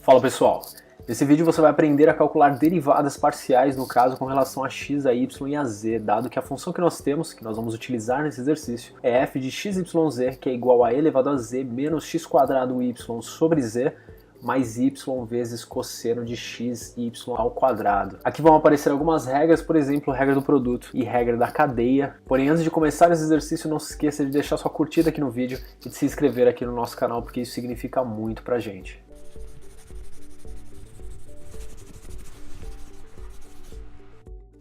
Fala pessoal, nesse vídeo você vai aprender a calcular derivadas parciais, no caso com relação a x, a y e a z, dado que a função que nós temos, que nós vamos utilizar nesse exercício, é f de x, y, z, que é igual a e elevado a z menos x quadrado y sobre z, mais y vezes cosseno de x, y ao quadrado. Aqui vão aparecer algumas regras, por exemplo, regra do produto e regra da cadeia. Porém, antes de começar esse exercício, não se esqueça de deixar sua curtida aqui no vídeo e de se inscrever aqui no nosso canal, porque isso significa muito pra gente.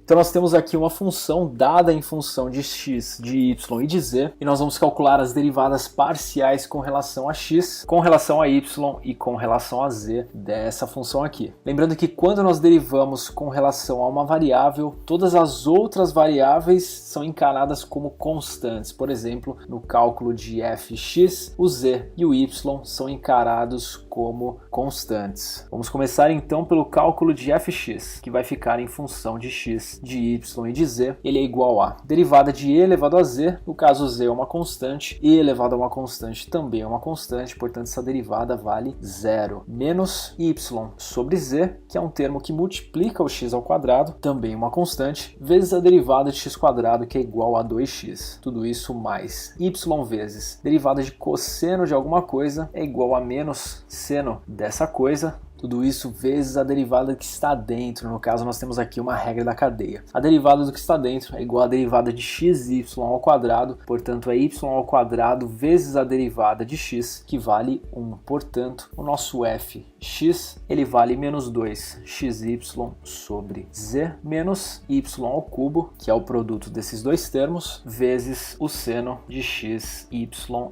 Então nós temos aqui uma função dada em função de x, de y e de z, e nós vamos calcular as derivadas parciais com relação a x, com relação a y e com relação a z dessa função aqui. Lembrando que quando nós derivamos com relação a uma variável, todas as outras variáveis são encaradas como constantes. Por exemplo, no cálculo de fx, o z e o y são encarados como constantes. Vamos começar então pelo cálculo de fx, que vai ficar em função de x, de y e de z, ele é igual a derivada de e elevado a z, no caso z é uma constante, e elevado a uma constante também é uma constante, portanto essa derivada vale zero, menos y sobre z, que é um termo que multiplica o x ao quadrado, também uma constante, vezes a derivada de x quadrado, que é igual a 2x. Tudo isso mais y vezes derivada de cosseno de alguma coisa é igual a menos seno dessa coisa. Tudo isso vezes a derivada que está dentro. No caso, nós temos aqui uma regra da cadeia. A derivada do que está dentro é igual à derivada de xy ao quadrado, portanto é y ao quadrado vezes a derivada de x, que vale 1. Portanto, o nosso fx ele vale menos 2xy sobre z, menos y ao cubo, que é o produto desses dois termos, vezes o seno de xy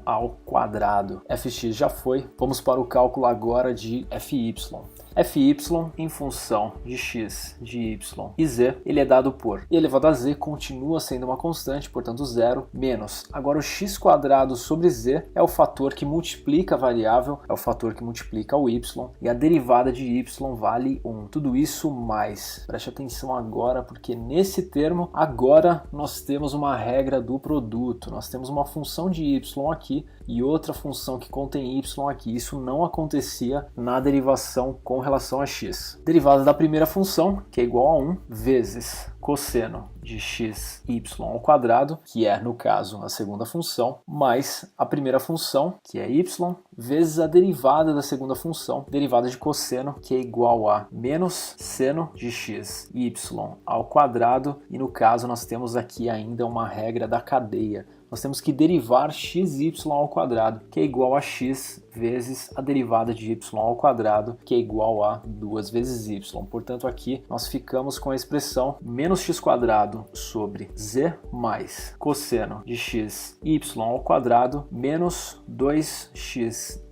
ao quadrado. Fx já foi. Vamos para o cálculo agora de fy. Fy em função de x, de y e z, ele é dado por e elevado a z, continua sendo uma constante, portanto zero, menos. Agora o x quadrado sobre z é o fator que multiplica a variável, é o fator que multiplica o y, e a derivada de y vale 1. Tudo isso mais. Preste atenção agora, porque nesse termo, agora nós temos uma regra do produto. Nós temos uma função de y aqui e outra função que contém y aqui. Isso não acontecia na derivação com relação a x. Derivada da primeira função, que é igual a 1, vezes cosseno de x, y ao quadrado, que é, no caso, a segunda função, mais a primeira função, que é y, vezes a derivada da segunda função, derivada de cosseno, que é igual a menos seno de x, y ao quadrado, e no caso nós temos aqui ainda uma regra da cadeia. Nós temos que derivar xy ao quadrado, que é igual a x vezes a derivada de y ao quadrado, que é igual a 2 vezes y. Portanto, aqui nós ficamos com a expressão menos x quadrado sobre z mais cosseno de x y ao quadrado menos 2xy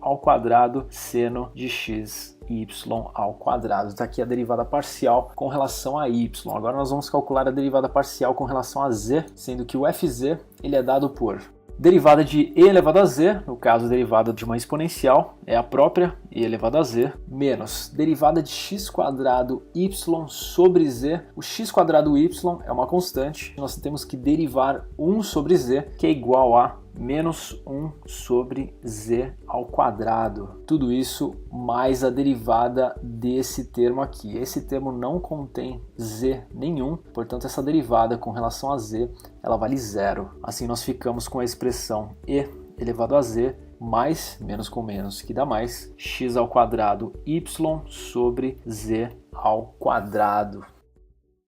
ao quadrado seno de x y ao quadrado. Está aqui a derivada parcial com relação a y. Agora nós vamos calcular a derivada parcial com relação a z, sendo que o fz ele é dado por derivada de e elevado a z, no caso derivada de uma exponencial, é a própria e elevado a z, menos derivada de x quadrado y sobre z. O x quadrado y é uma constante, nós temos que derivar 1 sobre z, que é igual a menos 1 sobre z ao quadrado. Tudo isso mais a derivada desse termo aqui. Esse termo não contém z nenhum, portanto essa derivada com relação a z, ela vale zero. Assim nós ficamos com a expressão e elevado a z mais, menos com menos, que dá mais, x ao quadrado y sobre z ao quadrado.